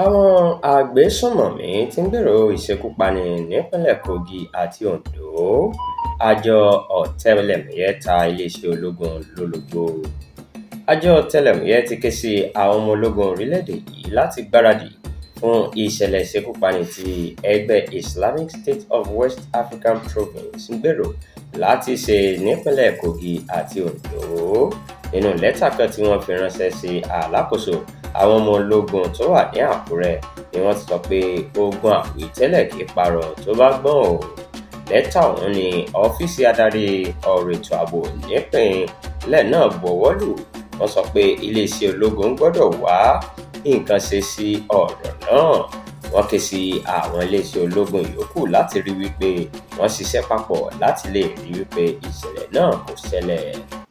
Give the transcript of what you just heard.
Àwọn agbésùnmọ̀mí ti ń gbèrò ìṣekúpani nípínlẹ̀ Kogi àti Ondo. Àjọ ọ̀tẹlẹ̀múyẹ́ ta iléeṣẹ́ ológun lólobó. Àjọ ọ̀tẹlẹ̀múyẹ́ ti ké sí àwọn ọmọ ológun orílẹ̀-èdè yìí láti gbáradì fún ìṣẹ̀lẹ̀ ìṣekúpani tí ẹgbẹ́ Islamic State of West African Province ń gbèrò láti ṣe nípínlẹ̀ Kogi àti Ondo. Nínú lẹ́tà kan tí wọ́n fi ránṣẹ́ sí alákòóso àwọn ọmọ ológun tó wà ní Àkúrẹ́ ni wọ́n ti sọ pé ogun àwítẹ́lẹ̀ kì í parọ́ tó bá gbọ́n o. Lẹ́tà ọ̀hún ni ọ́fíìsì adarí ọ̀rọ̀ ètò ààbò nípìnlẹ̀ náà buọwọ́ lù. Wọ́n sọ pé iléeṣẹ́ ológun gbọ́dọ̀ wá nǹkan ṣe sí ọ̀rọ̀ náà. Wọ́n ké sí àwọn iléeṣẹ́ ológun yòókù láti rí wípé wọ́n ṣiṣẹ́ papọ̀ láti lè rí wípé ìṣẹ̀lẹ̀ náà kò ṣẹlẹ̀.